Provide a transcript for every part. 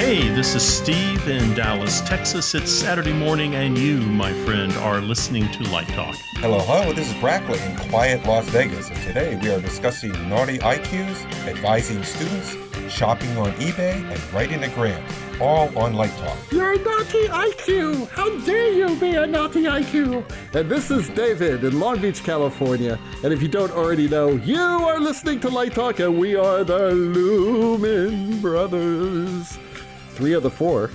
Hey, this is Steve in Dallas, Texas. It's Saturday morning, and you, my friend, are listening to Light Talk. Hello, this is Brackley in quiet Las Vegas, and today we are discussing naughty IQs, advising students, shopping on eBay, and writing a grant, all on Light Talk. You're a naughty IQ! How dare you be a naughty IQ! And this is David in Long Beach, California. And if you don't already know, you are listening to Light Talk, and we are the Lumen Brothers. 3 of the 4.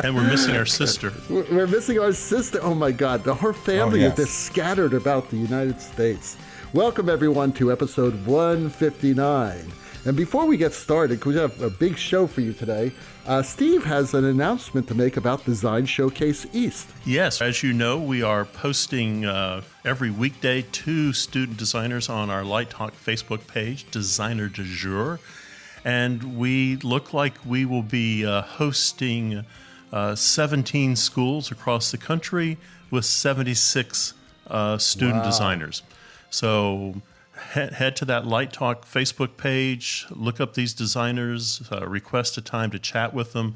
And we're missing our sister. We're missing our sister. Oh my God, her family is just scattered about the United States. Welcome everyone to episode 159. And before we get started, because we have a big show for you today, Steve has an announcement to make about Design Showcase East. Yes, as you know, we are posting every weekday 2 student designers on our Light Talk Facebook page, Designer du Jour. And we look like we will be hosting 17 schools across the country with 76 student designers. So head to that Light Talk Facebook page, look up these designers, request a time to chat with them.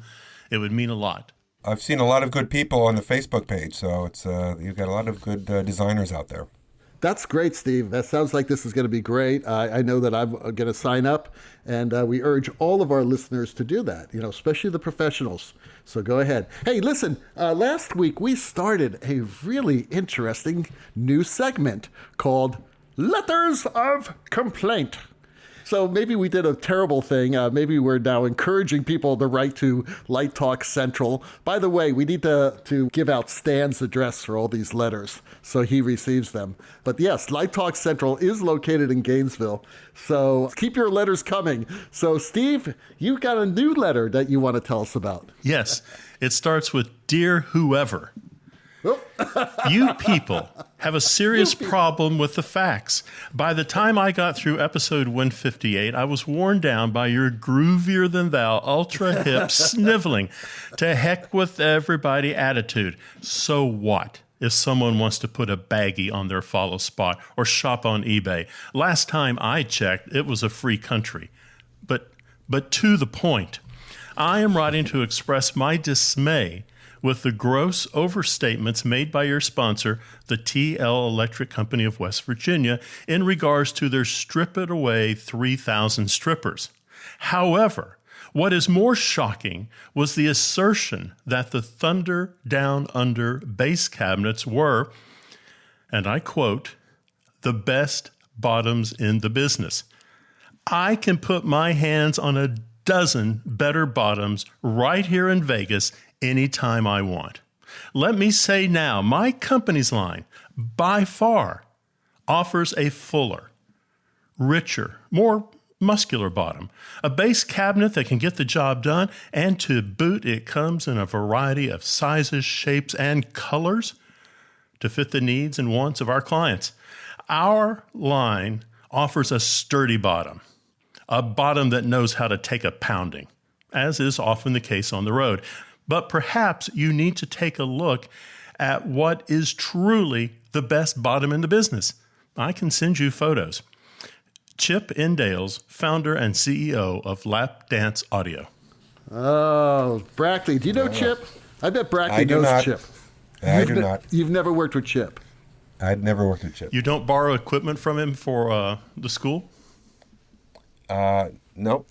It would mean a lot. I've seen a lot of good people on the Facebook page, so it's you've got a lot of good designers out there. That's great, Steve. That sounds like this is going to be great. I know that I'm going to sign up, and we urge all of our listeners to do that, especially the professionals. So go ahead. Hey, listen, last week we started a really interesting new segment called Letters of Complaint. So maybe we did a terrible thing. Maybe we're now encouraging people to write to Light Talk Central. By the way, we need to give out Stan's address for all these letters so he receives them. But yes, Light Talk Central is located in Gainesville. So keep your letters coming. So Steve, you got a new letter that you want to tell us about. Yes, it starts with Dear Whoever. You people have a serious problem with the facts. By the time I got through episode 158, I was worn down by your groovier-than-thou, ultra-hip, sniveling, to heck with everybody attitude. So what if someone wants to put a baggie on their follow spot or shop on eBay? Last time I checked, it was a free country. But to the point, I am writing to express my dismay with the gross overstatements made by your sponsor, the TL Electric Company of West Virginia, in regards to their Strip It Away 3,000 strippers. However, what is more shocking was the assertion that the Thunder Down Under bass cabinets were, and I quote, the best bottoms in the business. I can put my hands on a dozen better bottoms right here in Vegas anytime I want. Let me say now, my company's line, by far, offers a fuller, richer, more muscular bottom, a base cabinet that can get the job done, and to boot, it comes in a variety of sizes, shapes, and colors to fit the needs and wants of our clients. Our line offers a sturdy bottom, a bottom that knows how to take a pounding, as is often the case on the road. But perhaps you need to take a look at what is truly the best bottom in the business. I can send you photos. Chip Indales, founder and CEO of Lap Dance Audio. Oh, Brackley. Do you know Chip? I bet Brackley knows Chip. I do not. You've never worked with Chip? I'd never worked with Chip. You don't borrow equipment from him for the school? Nope.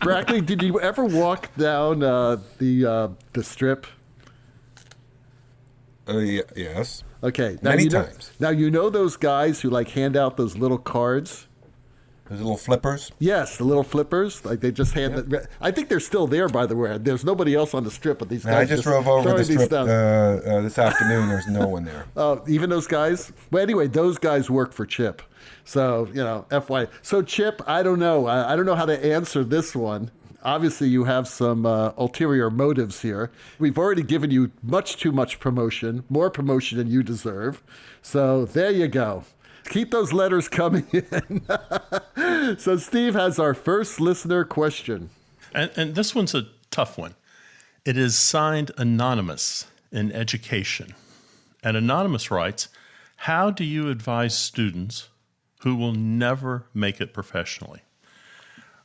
Brackley, did you ever walk down the strip? Yes. Okay. Now Many times. Now you know those guys who hand out those little cards? Those little flippers? Yes, the little flippers. They just hand I think they're still there, by the way. There's nobody else on the strip, but these guys I just drove over the strip this afternoon. There's no one there. Oh, even those guys? Well, anyway, those guys work for Chip. So, FY. So, Chip, I don't know. I don't know how to answer this one. Obviously, you have some ulterior motives here. We've already given you much too much promotion, more promotion than you deserve. So, there you go. Keep those letters coming in. So, Steve has our first listener question. And this one's a tough one. It is signed Anonymous in Education. And Anonymous writes, how do you advise students who will never make it professionally?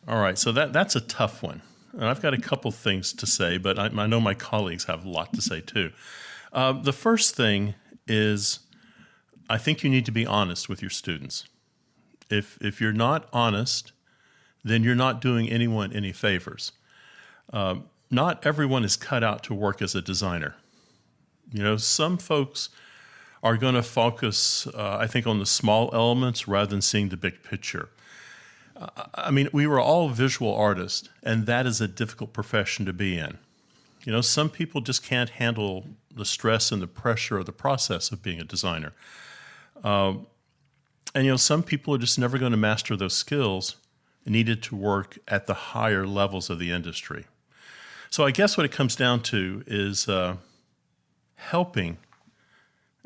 All right, so that's a tough one. And I've got a couple things to say, but I know my colleagues have a lot to say too. The first thing is I think you need to be honest with your students. If you're not honest, then you're not doing anyone any favors. Not everyone is cut out to work as a designer. You know, some folks are going to focus, I think, on the small elements rather than seeing the big picture. I mean, we were all visual artists, and that is a difficult profession to be in. You know, some people just can't handle the stress and the pressure of the process of being a designer. And, you know, some people are just never going to master those skills needed to work at the higher levels of the industry. So I guess what it comes down to is helping.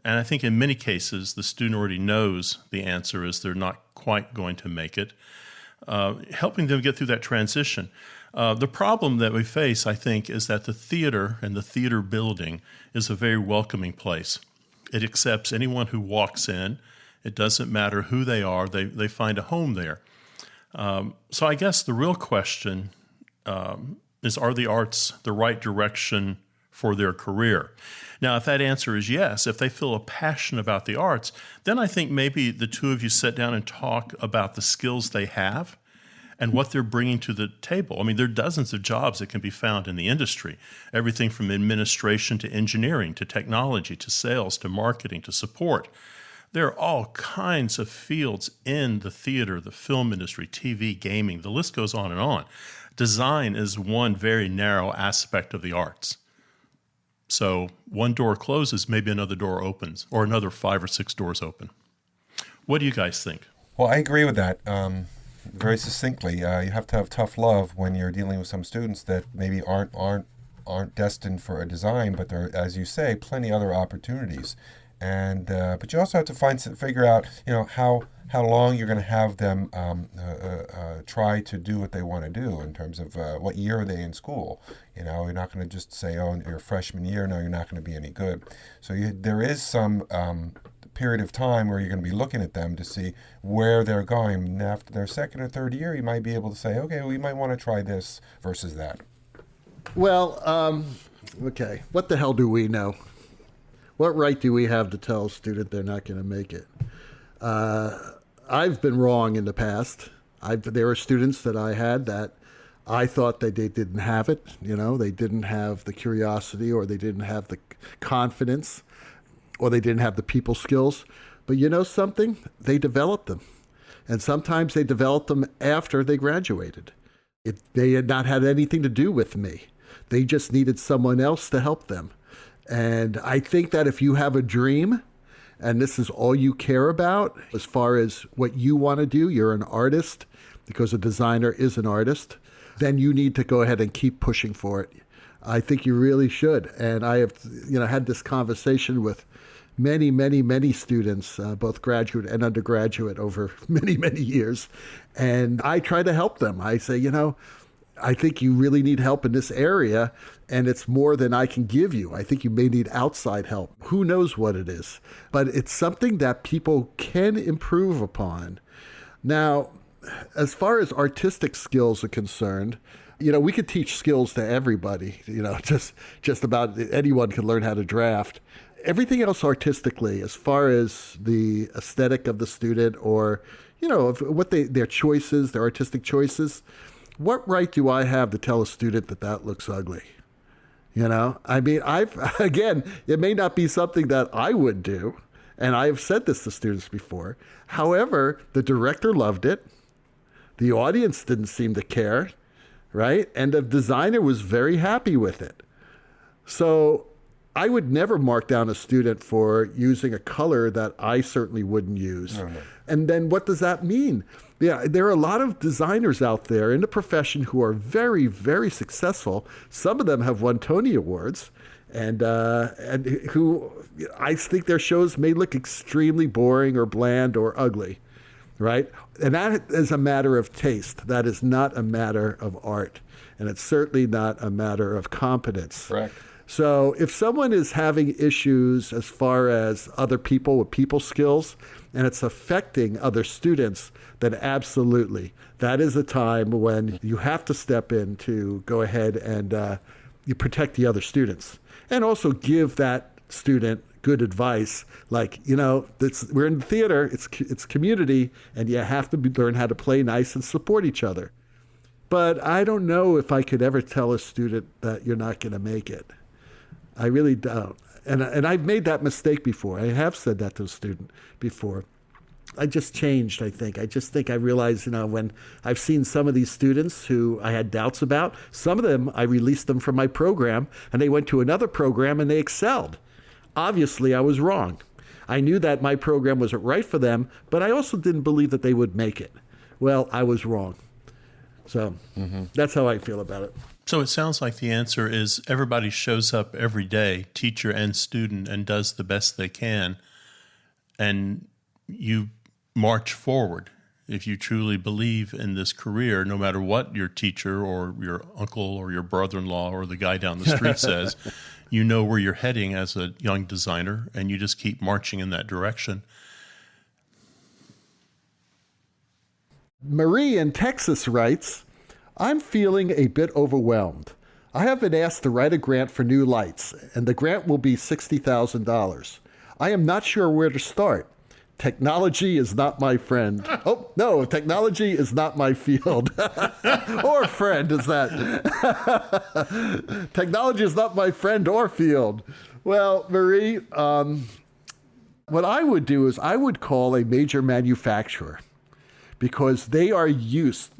And I think in many cases, the student already knows the answer is they're not quite going to make it. Helping them get through that transition. The problem that we face, I think, is that the theater and the theater building is a very welcoming place. It accepts anyone who walks in. It doesn't matter who they are. They find a home there. So I guess the real question is, are the arts the right direction for their career? Now, if that answer is yes, if they feel a passion about the arts, then I think maybe the two of you sit down and talk about the skills they have and what they're bringing to the table. I mean, there are dozens of jobs that can be found in the industry, everything from administration to engineering to technology to sales to marketing to support. There are all kinds of fields in the theater, the film industry, TV, gaming, the list goes on and on. Design is one very narrow aspect of the arts. So one door closes, maybe another door opens, or another 5 or 6 doors open. What do you guys think? Well, I agree with that. Very succinctly, you have to have tough love when you're dealing with some students that maybe aren't destined for a design, but there are, as you say, plenty other opportunities. And but you also have to figure out, you know, how long you're going to have them try to do what they want to do in terms of what year are they in school. You know, you're not going to just say, oh, your freshman year, no, you're not going to be any good. So there is some period of time where you're going to be looking at them to see where they're going. And after their second or third year, you might be able to say, okay, we might want to try this versus that. Well, okay, what the hell do we know? What right do we have to tell a student they're not going to make it? I've been wrong in the past. There were students that I had that I thought that they didn't have it. You know, they didn't have the curiosity, or they didn't have the confidence, or they didn't have the people skills. But you know something? They developed them. And sometimes they developed them after they graduated. They had not had anything to do with me. They just needed someone else to help them. And I think that if you have a dream, and this is all you care about as far as what you want to do, you're an artist, because a designer is an artist, then you need to go ahead and keep pushing for it. I think you really should. And I have, had this conversation with many, many, many students, both graduate and undergraduate, over many, many years. And I try to help them. I say, I think you really need help in this area, and it's more than I can give you. I think you may need outside help. Who knows what it is? But it's something that people can improve upon. Now, as far as artistic skills are concerned, we could teach skills to everybody. Just about anyone can learn how to draft. Everything else artistically, as far as the aesthetic of the student, or, of what their choices, their artistic choices, what right do I have to tell a student that looks ugly? Again, it may not be something that I would do, and I have said this to students before. However, the director loved it. The audience didn't seem to care, right? And the designer was very happy with it. So I would never mark down a student for using a color that I certainly wouldn't use. No. And then what does that mean? Yeah, there are a lot of designers out there in the profession who are very, very successful. Some of them have won Tony Awards, and who I think their shows may look extremely boring or bland or ugly, right? And that is a matter of taste. That is not a matter of art, and it's certainly not a matter of competence. Correct. So if someone is having issues as far as other people with people skills, and it's affecting other students, then absolutely, that is a time when you have to step in to go ahead and you protect the other students. And also give that student good advice, like, we're in the theater, it's community, and you have to learn how to play nice and support each other. But I don't know if I could ever tell a student that you're not going to make it. I really don't. And I've made that mistake before. I have said that to a student before. I just changed, I think. I realized, when I've seen some of these students who I had doubts about, some of them, I released them from my program, and they went to another program and they excelled. Obviously, I was wrong. I knew that my program wasn't right for them, but I also didn't believe that they would make it. Well, I was wrong. So that's how I feel about it. So it sounds like the answer is everybody shows up every day, teacher and student, and does the best they can. And you march forward. If you truly believe in this career, no matter what your teacher or your uncle or your brother-in-law or the guy down the street says, you know where you're heading as a young designer, and you just keep marching in that direction. Marie in Texas writes, I'm feeling a bit overwhelmed. I have been asked to write a grant for new lights, and the grant will be $60,000. I am not sure where to start. Technology is not my friend. Oh, no, technology is not my field. Or friend, is that? Technology is not my friend or field. Well, Marie, what I would do is I would call a major manufacturer, because they are used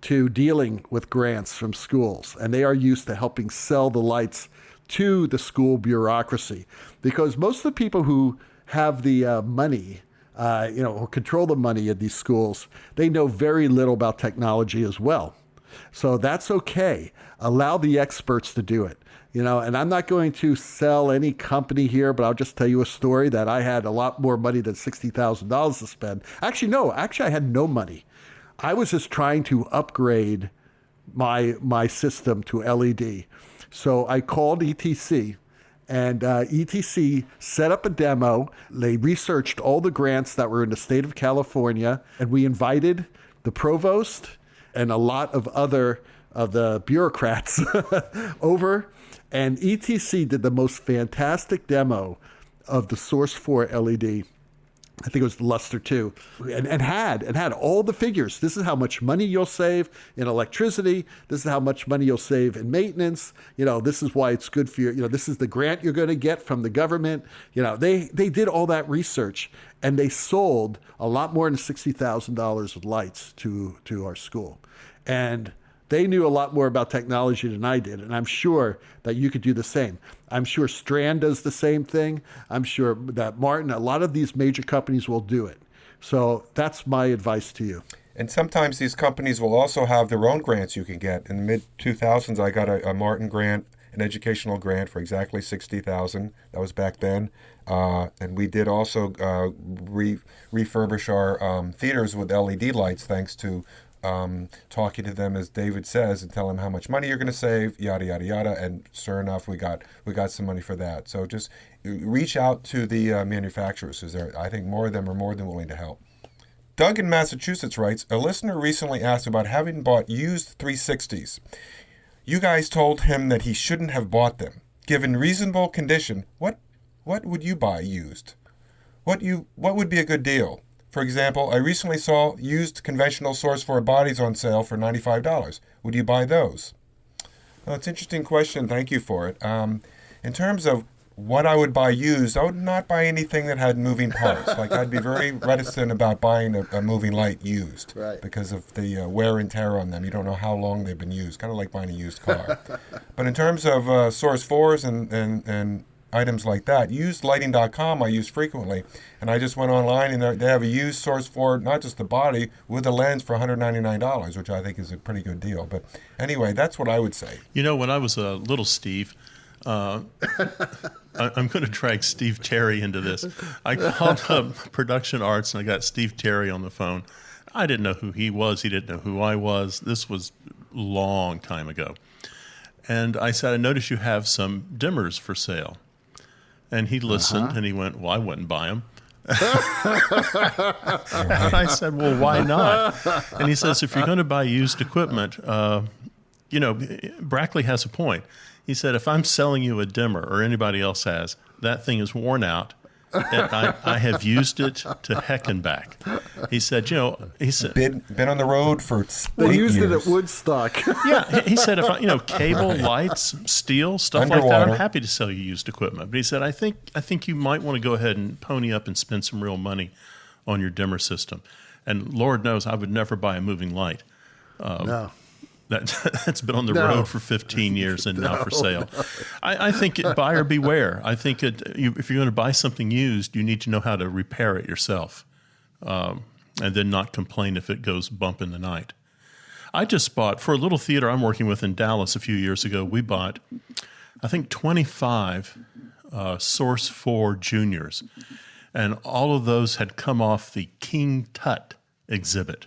to dealing with grants from schools, and they are used to helping sell the lights to the school bureaucracy. Because most of the people who have the money, or control the money in these schools, they know very little about technology as well. So that's okay. Allow the experts to do it. And I'm not going to sell any company here, but I'll just tell you a story that I had a lot more money than $60,000 to spend. Actually, I had no money. I was just trying to upgrade my system to LED. So I called ETC, and ETC set up a demo. They researched all the grants that were in the state of California, and we invited the provost and a lot of other of the bureaucrats over. And ETC did the most fantastic demo of the Source 4 LED. I think it was the Luster 2, and had all the figures. This is how much money you'll save in electricity. This is how much money you'll save in maintenance. This is why it's good for you. This is the grant you're going to get from the government. They did all that research, and they sold a lot more than $60,000 of lights to our school. And they knew a lot more about technology than I did, and I'm sure that you could do the same. I'm sure Strand does the same thing. I'm sure that Martin, a lot of these major companies will do it. So that's my advice to you. And sometimes these companies will also have their own grants you can get. In the mid-2000s, I got a Martin grant, an educational grant for exactly $60,000. That was back then. And we did also refurbish our theaters with LED lights, thanks to talking to them, as David says, and tell them how much money you're going to save, yada, yada, yada. And sure enough, we got some money for that. So just reach out to the manufacturers, because I think more of them are more than willing to help. Doug in Massachusetts writes, a listener recently asked about having bought used 360s. You guys told him that he shouldn't have bought them. Given reasonable condition, what would you buy used? What would be a good deal? For example, I recently saw used conventional Source 4 bodies on sale for $95. Would you buy those? Well, it's an interesting question. Thank you for it. In terms of what I would buy used, I would not buy anything that had moving parts. Like, I'd be very reticent about buying a moving light used, right, because of the wear and tear on them. You don't know how long they've been used, kind of like buying a used car. But in terms of Source 4s and items like that, usedlighting.com I use frequently, and I just went online and they have a used Source 4, not just the body, with a lens for $199, which I think is a pretty good deal. But anyway, that's what I would say. When I was a little Steve, I'm going to drag Steve Terry into this. I called up Production Arts and I got Steve Terry on the phone. I didn't know who he was. He didn't know who I was. This was a long time ago. And I said, I noticed you have some dimmers for sale. And he listened and he went, well, I wouldn't buy them. And I said, well, why not? And he says, if you're going to buy used equipment, Brackley has a point. He said, if I'm selling you a dimmer or anybody else has, that thing is worn out. And I have used it to heck and back. He said, been on the road for 8 used years. it at Woodstock. Yeah, he said, if cable, lights, steel, stuff like that, I'm happy to sell you used equipment. But he said, I think you might want to go ahead and pony up and spend some real money on your dimmer system. And Lord knows I would never buy a moving light. No. That's been on the road for 15 years and now for sale. I think buyer beware. I think if you're going to buy something used, you need to know how to repair it yourself, and then not complain if it goes bump in the night. I just bought, for a little theater I'm working with in Dallas a few years ago, we bought, I think, 25 Source 4 Juniors, and all of those had come off the King Tut exhibit.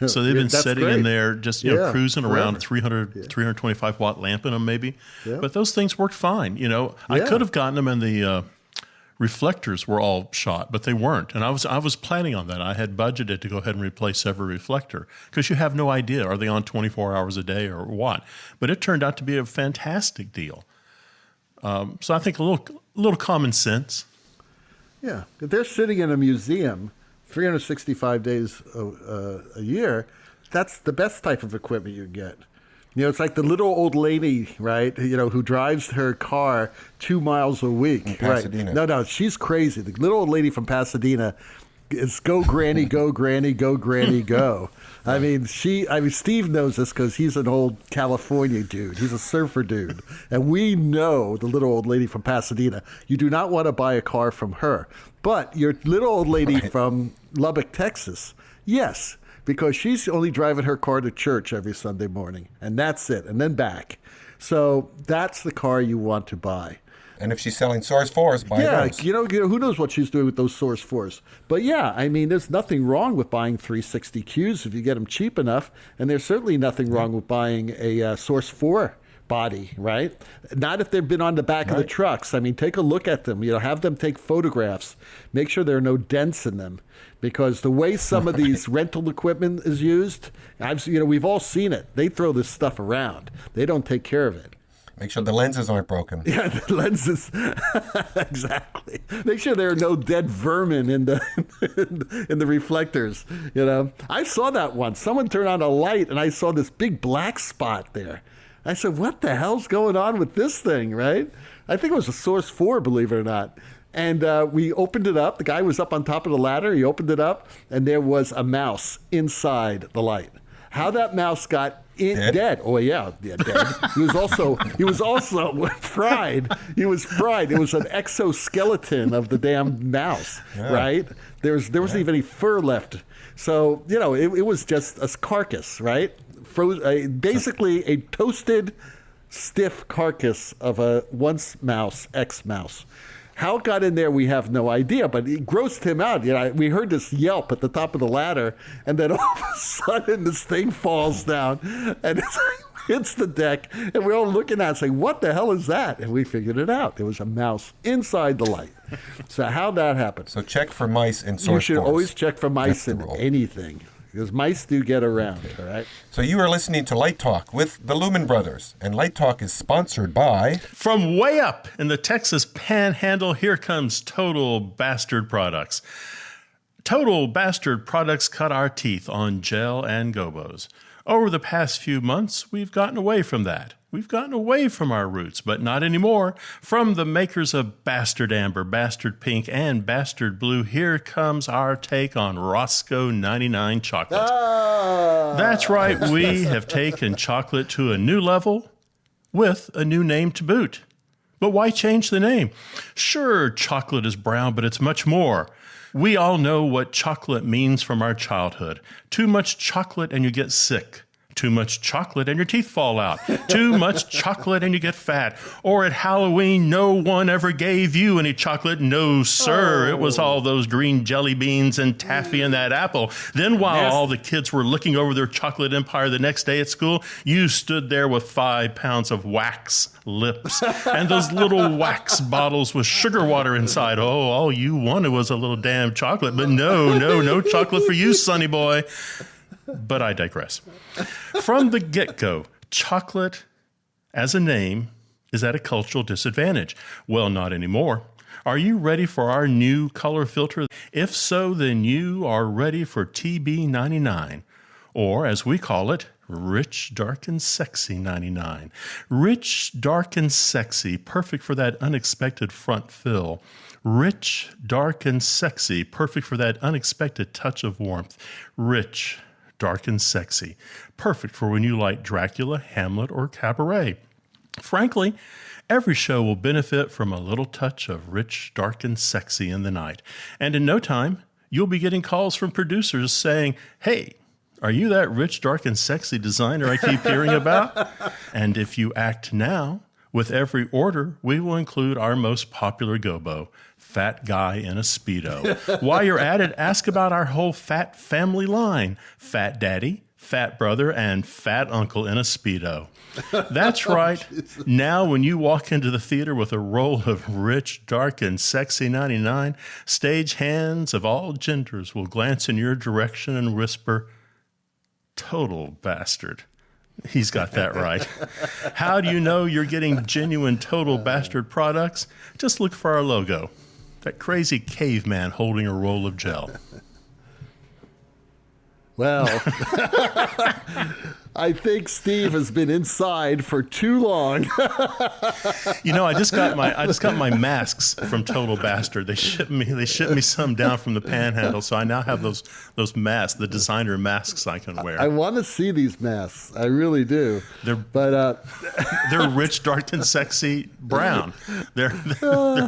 So they've been sitting in there just cruising around 325 watt lamp in them maybe. Yeah. But those things worked fine. I could have gotten them and the reflectors were all shot, but they weren't. And I was planning on that. I had budgeted to go ahead and replace every reflector because you have no idea, are they on 24 hours a day or what? But it turned out to be a fantastic deal. So I think a little common sense. Yeah. If they're sitting in a museum 365 days a year, that's the best type of equipment you get. It's like the little old lady, right, who drives her car 2 miles a week. In Pasadena. Right. No, she's crazy. The little old lady from Pasadena is go granny, go granny, go granny, go. I mean, Steve knows this because he's an old California dude. He's a surfer dude. And we know the little old lady from Pasadena. You do not want to buy a car from her. But your little old lady from Lubbock, Texas, yes, because she's only driving her car to church every Sunday morning. And that's it. And then back. So that's the car you want to buy. And if she's selling Source 4s, buy those. Who knows what she's doing with those Source 4s. But yeah, I mean, there's nothing wrong with buying 360Qs if you get them cheap enough. And there's certainly nothing wrong with buying a Source 4 body, right? Not if they've been on the back of the trucks. I mean, take a look at them. Have them take photographs. Make sure there are no dents in them. Because the way some of these rental equipment is used, we've all seen it. They throw this stuff around. They don't take care of it. Make sure the lenses aren't broken. Yeah, the lenses. Exactly. Make sure there are no dead vermin in the reflectors. I saw that once. Someone turned on a light, and I saw this big black spot there. I said, "What the hell's going on with this thing?" Right? I think it was a Source 4, believe it or not. And we opened it up. The guy was up on top of the ladder. He opened it up, and there was a mouse inside the light. How that mouse got dead. Oh yeah, dead. He was also fried. He was fried. It was an exoskeleton of the damn mouse, right? There wasn't even any fur left. So it was just a carcass, right? Basically a toasted, stiff carcass of a once mouse, ex-mouse. How it got in there, we have no idea, but it grossed him out. We heard this yelp at the top of the ladder, and then all of a sudden this thing falls down, and it hits the deck, and we're all looking at it saying, "What the hell is that?" And we figured it out. There was a mouse inside the light. So how'd that happen? So check for mice in Source 4s. You should always check for mice in anything. Because mice do get around, all right? So you are listening to Light Talk with the Lumen Brothers. And Light Talk is sponsored by... From way up in the Texas Panhandle, here comes Total Bastard Products. Total Bastard Products cut our teeth on gel and gobos. Over the past few months, we've gotten away from that. We've gotten away from our roots, but not anymore. From the makers of Bastard Amber, Bastard Pink, and Bastard Blue, here comes our take on Roscoe 99 chocolate. That's right, we have taken chocolate to a new level with a new name to boot. But why change the name? Sure, chocolate is brown, but it's much more. We all know what chocolate means from our childhood. Too much chocolate and you get sick. Too much chocolate and your teeth fall out. Too much chocolate and you get fat. Or at Halloween, no one ever gave you any chocolate. No, sir. It was all those green jelly beans and taffy and that apple. Then while all the kids were looking over their chocolate empire the next day at school, you stood there with 5 pounds of wax lips and those little wax bottles with sugar water inside. Oh, all you wanted was a little damn chocolate. But no chocolate for you, sonny boy. But I digress. From the get-go, chocolate as a name is at a cultural disadvantage. Well, not anymore. Are you ready for our new color filter? If so, then you are ready for TB99, or as we call it, Rich, Dark, and Sexy 99. Rich, dark, and sexy, perfect for that unexpected front fill. Rich, dark, and sexy, perfect for that unexpected touch of warmth. Rich, dark, and sexy, perfect for when you like Dracula, Hamlet, or Cabaret. Frankly, every show will benefit from a little touch of rich, dark, and sexy in the night. And in no time, you'll be getting calls from producers saying, hey, are you that rich, dark, and sexy designer I keep hearing about? And if you act now, with every order, we will include our most popular gobo, Fat Guy in a Speedo. While you're at it, ask about our whole fat family line, Fat Daddy, Fat Brother, and Fat Uncle in a Speedo. That's right. Now, when you walk into the theater with a roll of rich, dark, and sexy 99, stage hands of all genders will glance in your direction and whisper, total bastard. He's got that right. How do you know you're getting genuine Total Bastard products? Just look for our logo. That crazy caveman holding a roll of gel. Well, I think Steve has been inside for too long. You know, I just got my masks from Total Bastard. They shipped me some down from the Panhandle, so I now have those masks, the designer masks I can wear. I want to see these masks. I really do. They're rich, dark, and sexy brown. They're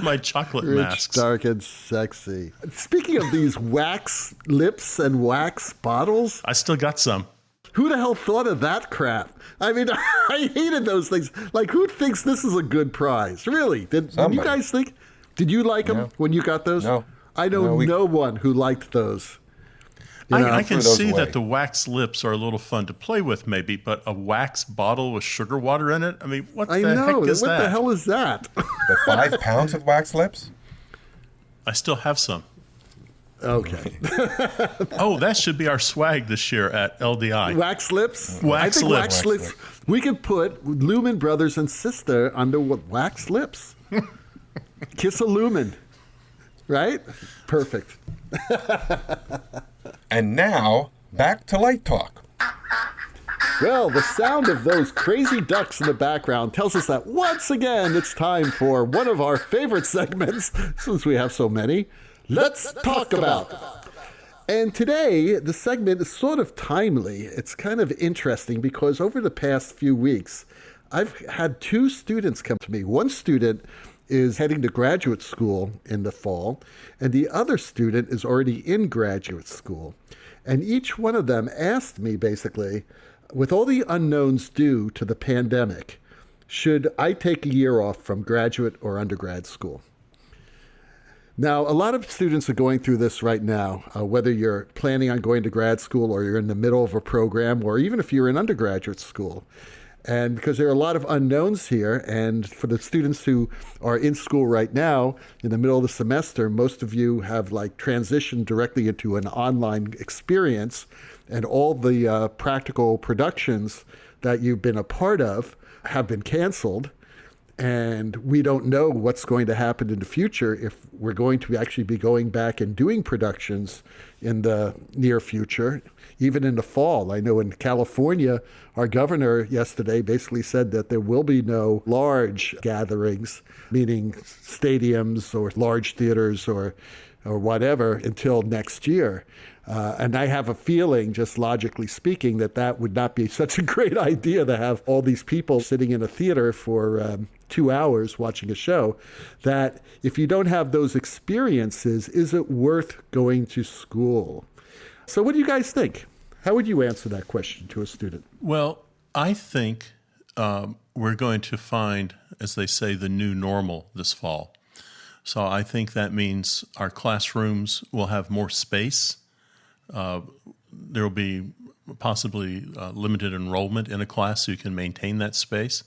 my chocolate rich, masks. Dark, and sexy. Speaking of these wax lips and wax bottles, I still got some. who the hell thought of that crap? I mean, I hated those things. Like, who thinks this is a good prize? Really? Did you guys think? Did you like them when you got those? No. I know no one who liked those. I can see that the wax lips are a little fun to play with, maybe, but a wax bottle with sugar water in it? I mean, what the heck is that? What the hell is that? But 5 pounds of wax lips? I still have some. Okay. Oh, that should be our swag this year at LDI. Wax lips? Wax lips. Wax lips. We could put Lumen Brothers and Sister under wax lips. Kiss a Lumen. Right? Perfect. And now, back to Light Talk. Well, the sound of those crazy ducks in the background tells us that once again it's time for one of our favorite segments, since we have so many. Let's talk about. And today, the segment is sort of timely. It's kind of interesting because over the past few weeks, I've had 2 students come to me. One student is heading to graduate school in the fall, and the other student is already in graduate school. And each one of them asked me, basically, with all the unknowns due to the pandemic, should I take a year off from graduate or undergrad school? Now, a lot of students are going through this right now, whether you're planning on going to grad school or you're in the middle of a program, or even if you're in undergraduate school. And because there are a lot of unknowns here, and for the students who are in school right now, in the middle of the semester, most of you have transitioned directly into an online experience, and all the practical productions that you've been a part of have been canceled. And we don't know what's going to happen in the future if we're going to actually be going back and doing productions in the near future, even in the fall. I know in California, our governor yesterday basically said that there will be no large gatherings, meaning stadiums or large theaters or whatever, until next year. And I have a feeling, just logically speaking, that would not be such a great idea to have all these people sitting in a theater for 2 hours watching a show, that if you don't have those experiences, is it worth going to school? So what do you guys think? How would you answer that question to a student? Well, I think we're going to find, as they say, the new normal this fall. So I think that means our classrooms will have more space. There will be possibly limited enrollment in a class so you can maintain that space.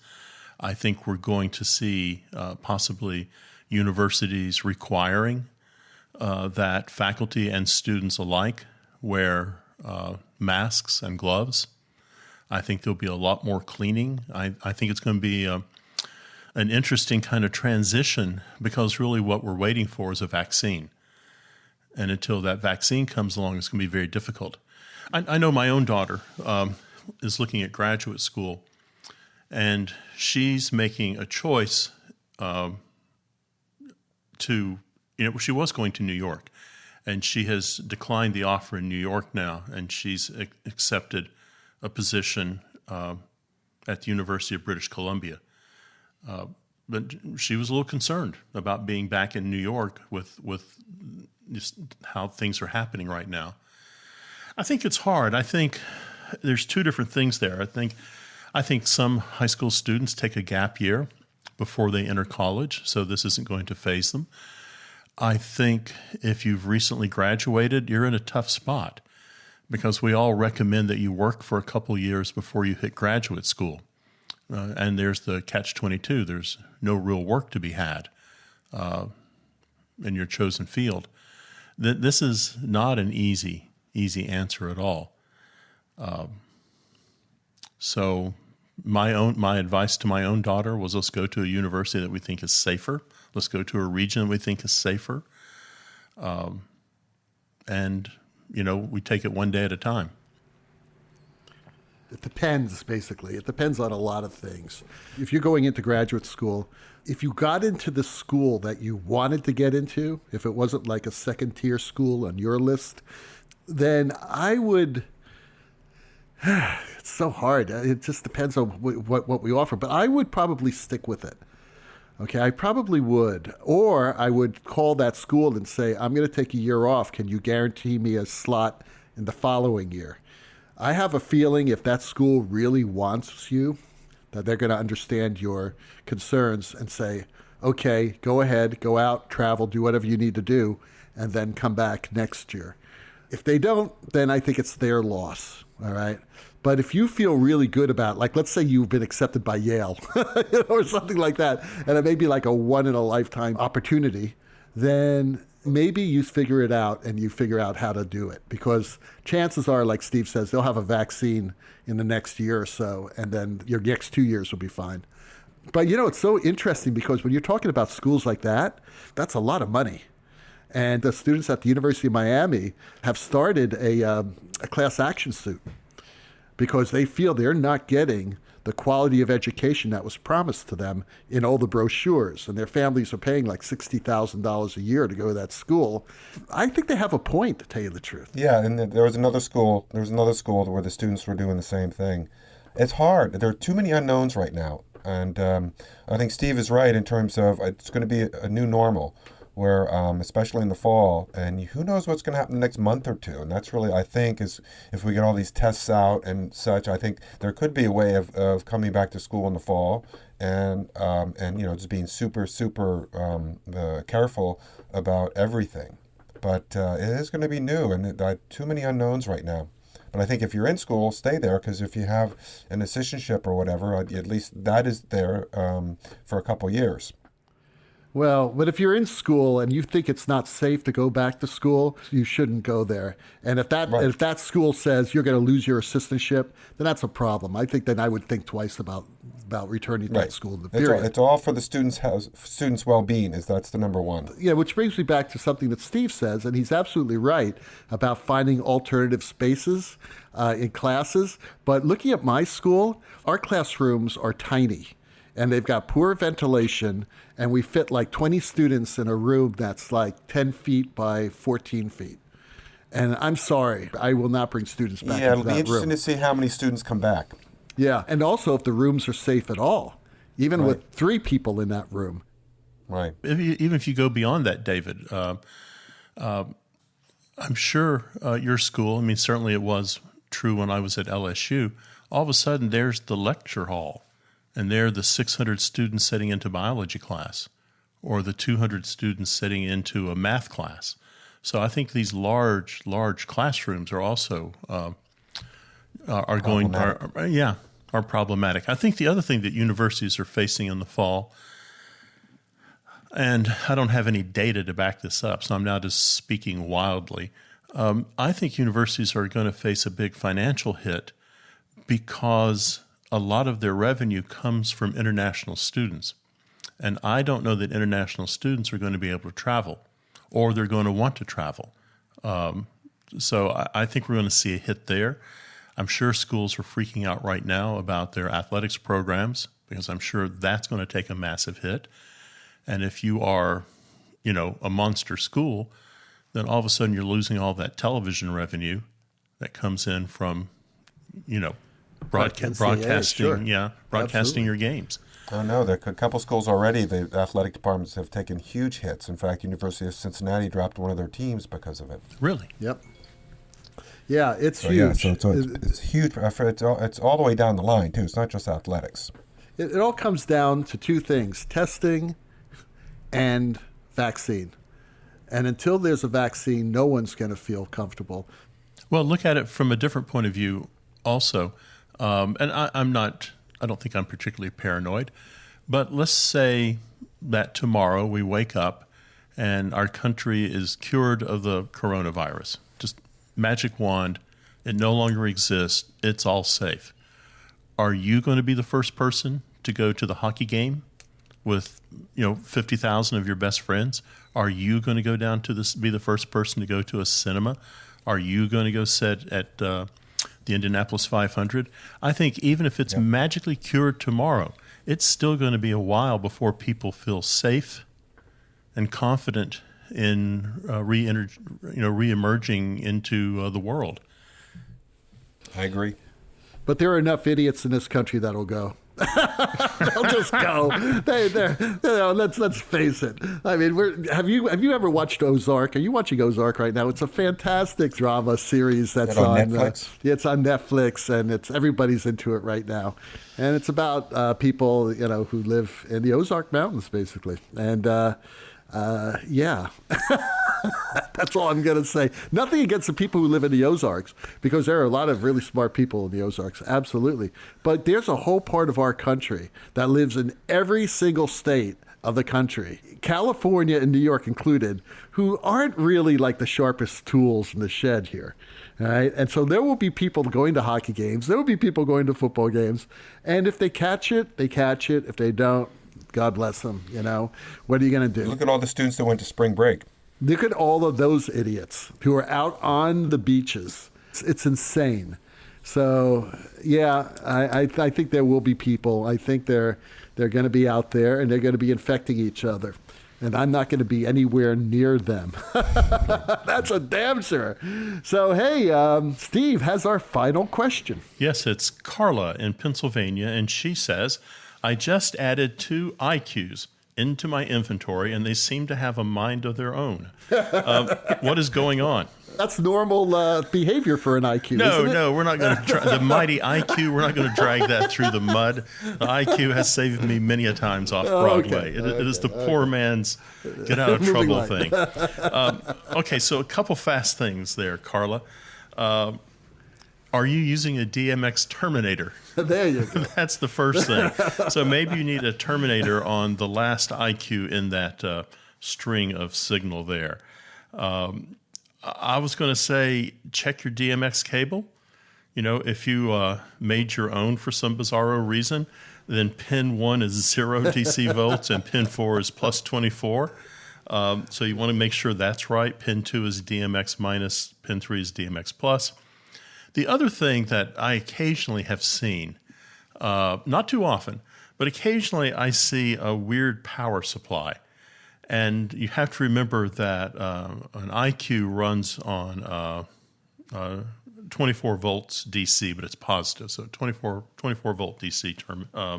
I think we're going to see possibly universities requiring that faculty and students alike wear masks and gloves. I think there'll be a lot more cleaning. I think it's going to be an interesting kind of transition because really what we're waiting for is a vaccine. And until that vaccine comes along, it's going to be very difficult. I know my own daughter is looking at graduate school, and she's making a choice she was going to New York, and she has declined the offer in New York now, and she's accepted a position at the University of British Columbia. But she was a little concerned about being back in New York with just how things are happening right now. I think it's hard. I think there's two different things there. I think some high school students take a gap year before they enter college, so this isn't going to faze them. I think if you've recently graduated, you're in a tough spot because we all recommend that you work for a couple years before you hit graduate school. And there's the catch-22. There's no real work to be had in your chosen field. This is not an easy answer at all. So my advice to my own daughter was, let's go to a university that we think is safer. Let's go to a region that we think is safer. And, we take it one day at a time. It depends, basically. It depends on a lot of things. If you're going into graduate school, if you got into the school that you wanted to get into, if it wasn't like a second-tier school on your list, then I would... It's so hard. It just depends on what we offer. But I would probably stick with it. Okay, I probably would. Or I would call that school and say, I'm going to take a year off. Can you guarantee me a slot in the following year? I have a feeling if that school really wants you, that they're going to understand your concerns and say, okay, go ahead, go out, travel, do whatever you need to do, and then come back next year. If they don't, then I think it's their loss, all right? But if you feel really good about, like, let's say you've been accepted by Yale or something like that, and it may be like a one-in-a-lifetime opportunity, then maybe you figure it out and you figure out how to do it. Because chances are, like Steve says, they'll have a vaccine in the next year or so, and then your next 2 years will be fine. But, it's so interesting because when you're talking about schools like that, that's a lot of money. And the students at the University of Miami have started a class action suit because they feel they're not getting the quality of education that was promised to them in all the brochures, and their families are paying like $60,000 a year to go to that school. I think they have a point, to tell you the truth. Yeah, and there was another school where the students were doing the same thing. It's hard. There are too many unknowns right now, and I think Steve is right in terms of it's going to be a new normal, where especially in the fall, and who knows what's going to happen the next month or two. And that's really, I think, is if we get all these tests out and such, I think there could be a way of coming back to school in the fall and just being super careful about everything. But it is going to be new, and there are too many unknowns right now. But I think if you're in school, stay there, because if you have an assistantship or whatever, at least that is there for a couple years. Well, but if you're in school and you think it's not safe to go back to school, you shouldn't go there. And if that school says you're going to lose your assistantship, then that's a problem. I think then I would think twice about returning to that school. It's all for the students' well-being. That's the number one. Yeah, which brings me back to something that Steve says, and he's absolutely right about finding alternative spaces in classes. But looking at my school, our classrooms are tiny. And they've got poor ventilation, and we fit like 20 students in a room that's like 10 feet by 14 feet. And I'm sorry, I will not bring students back into that room. Yeah, it'll be interesting to see how many students come back. Yeah, and also if the rooms are safe at all, even with 3 people in that room. Right. Even if you go beyond that, David, I'm sure your school, certainly it was true when I was at LSU. All of a sudden, there's the lecture hall, and there are the 600 students sitting into biology class, or the 200 students sitting into a math class. So I think these large classrooms are also are problematic. I think the other thing that universities are facing in the fall, and I don't have any data to back this up, so I'm now just speaking wildly. I think universities are going to face a big financial hit because a lot of their revenue comes from international students. And I don't know that international students are going to be able to travel, or they're going to want to travel. So I think we're going to see a hit there. I'm sure schools are freaking out right now about their athletics programs, because I'm sure that's going to take a massive hit. And if you are, a monster school, then all of a sudden you're losing all that television revenue that comes in from, broadcasting Absolutely. your games. Oh, no, there are a couple schools already. The athletic departments have taken huge hits. In fact, University of Cincinnati dropped one of their teams because of it. Really? Yep. Yeah, it's huge. Yeah, so it's huge. It's all the way down the line, too. It's not just athletics. It all comes down to two things: testing and vaccine. And until there's a vaccine, no one's going to feel comfortable. Well, look at it from a different point of view also. And I don't think I'm particularly paranoid, but let's say that tomorrow we wake up and our country is cured of the coronavirus. Just magic wand, it no longer exists, it's all safe. Are you going to be the first person to go to the hockey game with 50,000 of your best friends? Are you going to go down to be the first person to go to a cinema? Are you going to go sit at the Indianapolis 500? I think even if it's magically cured tomorrow, it's still going to be a while before people feel safe and confident in re-emerging into the world. I agree. But there are enough idiots in this country that'll go. They'll just go. Let's face it. I mean, have you ever watched Ozark? Are you watching Ozark right now? It's a fantastic drama series that's on Netflix. It's on Netflix, and everybody's into it right now. And it's about people who live in the Ozark Mountains, basically. And that's all I'm going to say. Nothing against the people who live in the Ozarks, because there are a lot of really smart people in the Ozarks, absolutely. But there's a whole part of our country that lives in every single state of the country, California and New York included, who aren't really like the sharpest tools in the shed here. All right? And so there will be people going to hockey games. There will be people going to football games. And if they catch it, they catch it. If they don't, God bless them. What are you going to do? Look at all the students that went to spring break. Look at all of those idiots who are out on the beaches. It's insane. So, I think there will be people. I think they're going to be out there, and they're going to be infecting each other. And I'm not going to be anywhere near them. That's a damn sure. So, hey, Steve has our final question. Yes, it's Carla in Pennsylvania, and she says, I just added 2 IQs into my inventory, and they seem to have a mind of their own. What is going on? That's normal behavior for an IQ, isn't it? No, we're not going to the mighty IQ, we're not going to drag that through the mud. The IQ has saved me many a times off Broadway. It is the poor man's get out of trouble thing. Okay, so a couple fast things there, Carla. Are you using a DMX Terminator? There you go. That's the first thing. So maybe you need a Terminator on the last IQ in that string of signal there. I was going to say check your DMX cable. If you made your own for some bizarro reason, then pin 1 is 0 DC volts and pin 4 is plus 24. So you want to make sure that's right. Pin 2 is DMX minus, pin 3 is DMX plus. The other thing that I occasionally have seen, not too often, but occasionally I see a weird power supply. And you have to remember that an IQ runs on 24 volts DC, but it's positive. So 24 volt DC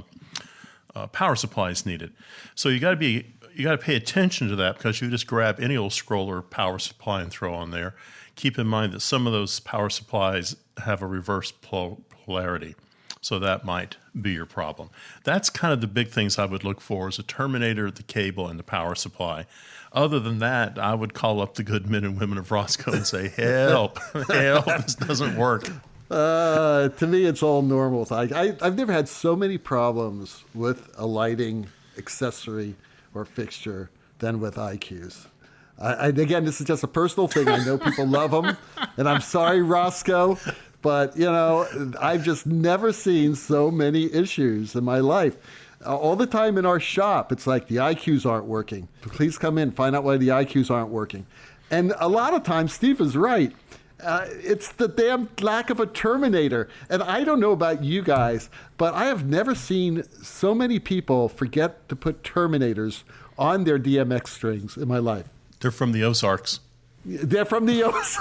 power supply is needed. So you got to pay attention to that, because you just grab any old scroller power supply and throw on there. Keep in mind that some of those power supplies have a reverse polarity. So that might be your problem. That's kind of the big things I would look for is a terminator, the cable, and the power supply. Other than that, I would call up the good men and women of Roscoe and say, help, help, this doesn't work. To me, it's all normal. I've never had so many problems with a lighting accessory or fixture than with IQs. Again, this is just a personal thing. I know people love them, and I'm sorry, Roscoe, but, I've just never seen so many issues in my life. All the time in our shop, it's like the IQs aren't working. Please come in, find out why the IQs aren't working. And a lot of times, Steve is right. It's the damn lack of a terminator. And I don't know about you guys, but I have never seen so many people forget to put terminators on their DMX strings in my life. They're from the Ozarks. They're from the Ozarks.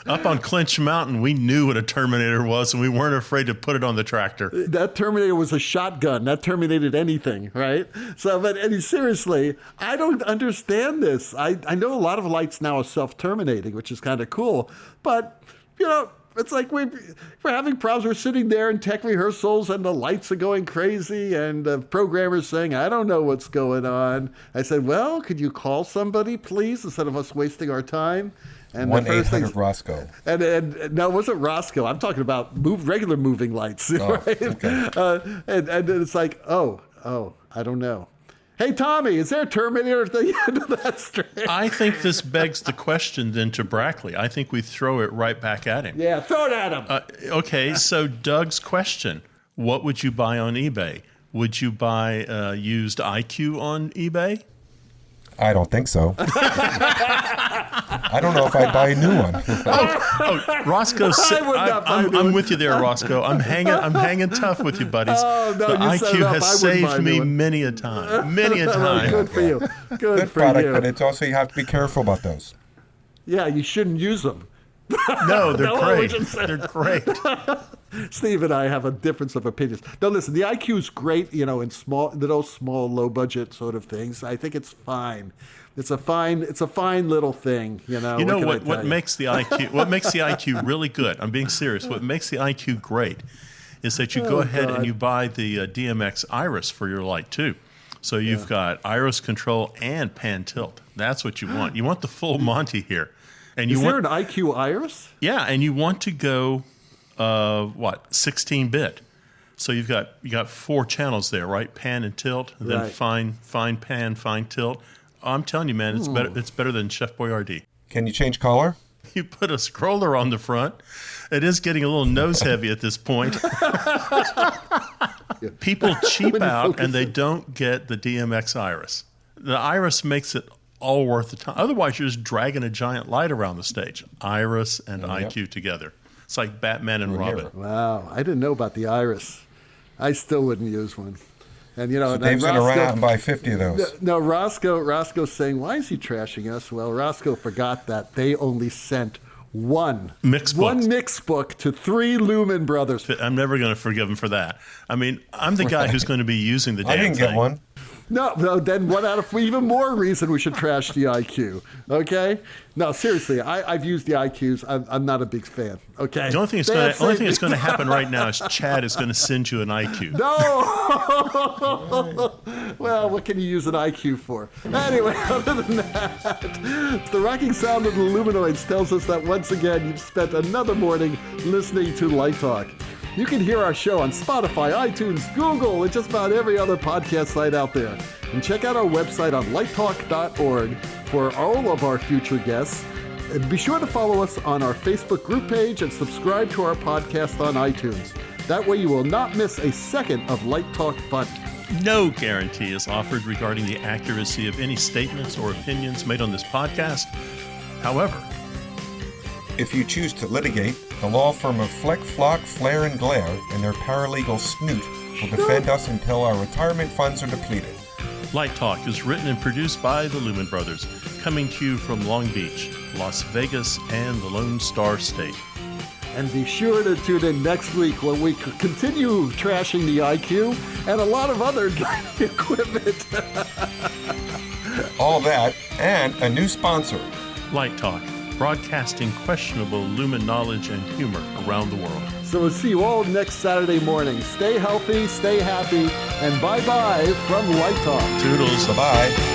Up on Clinch Mountain, we knew what a Terminator was, and we weren't afraid to put it on the tractor. That Terminator was a shotgun. That terminated anything, right? So, but seriously, I don't understand this. I know a lot of lights now are self-terminating, which is kind of cool. But, it's like we're having problems. We're sitting there in tech rehearsals and the lights are going crazy and the programmer's saying, I don't know what's going on. I said, well, could you call somebody, please, instead of us wasting our time? And 1-800-ROSCOE. And no, it wasn't Roscoe. I'm talking about regular moving lights. Right? Okay. And it's like, oh, I don't know. Hey, Tommy, is there a Terminator at the end of that string? I think this begs the question then to Brackley. I think we throw it right back at him. Yeah, throw it at him. Okay, so Doug's question, what would you buy on eBay? Would you buy used IQ on eBay? I don't think so. I don't know if I'd buy a new one. Roscoe, I'm with you there, Roscoe. I'm hanging tough with you, buddies. Oh, no, the IQ has saved me many a time. Good for you. Good for product, you. but it's also you have to be careful about those. Yeah, you shouldn't use them. No, they're great. They're great. Steve and I have a difference of opinions. Now, listen, the IQ is great, in little small, low budget sort of things. I think it's fine. It's a fine little thing, You know what makes the IQ really good? I'm being serious. What makes the IQ great is that you go ahead and you buy the DMX Iris for your light too. So you've got iris control and pan tilt. That's what you want. You want the full Monty here. And is there an IQ Iris? Yeah, and you want to go 16-bit. So you've got 4 channels there, right? Pan and tilt, and then fine pan, fine tilt. I'm telling you, man, it's better than Chef Boyardee. Can you change color? You put a scroller on the front. It is getting a little nose heavy at this point. People cheap out and they don't get the DMX Iris. The Iris makes it all worth the time. Otherwise, you're just dragging a giant light around the stage. Iris and IQ together. It's like Batman and Robin. Wow, I didn't know about the Iris. I still wouldn't use one. And so Dave's going to run out and buy 50 of those. No, Roscoe's saying, why is he trashing us? Well, Roscoe forgot that they only sent one mix book to 3 Lumen Brothers. I'm never going to forgive him for that. I mean, I'm the guy who's going to be using the damn thing. I didn't get one. No, then one out of even more reason we should trash the IQ. Okay? No, seriously, I've used the IQs. I'm not a big fan. Okay? The only thing that's going to happen right now is Chad is going to send you an IQ. No! Well, what can you use an IQ for? Anyway, other than that, the rocking sound of the Luminoids tells us that once again you've spent another morning listening to Light Talk. You can hear our show on Spotify, iTunes, Google, and just about every other podcast site out there. And check out our website on lighttalk.org for all of our future guests. And be sure to follow us on our Facebook group page and subscribe to our podcast on iTunes. That way you will not miss a second of Light Talk fun. No guarantee is offered regarding the accuracy of any statements or opinions made on this podcast. However, if you choose to litigate, the law firm of Fleck, Flock, Flare, and Glare and their paralegal Snoot will defend us until our retirement funds are depleted. Light Talk is written and produced by the Lumen Brothers, coming to you from Long Beach, Las Vegas, and the Lone Star State. And be sure to tune in next week when we continue trashing the IQ and a lot of other equipment. All that and a new sponsor. Light Talk. broadcasting questionable Lumen knowledge and humor around the world. So we'll see you all next Saturday morning. Stay healthy, stay happy, and bye-bye from Light Talk. Toodles. Bye-bye.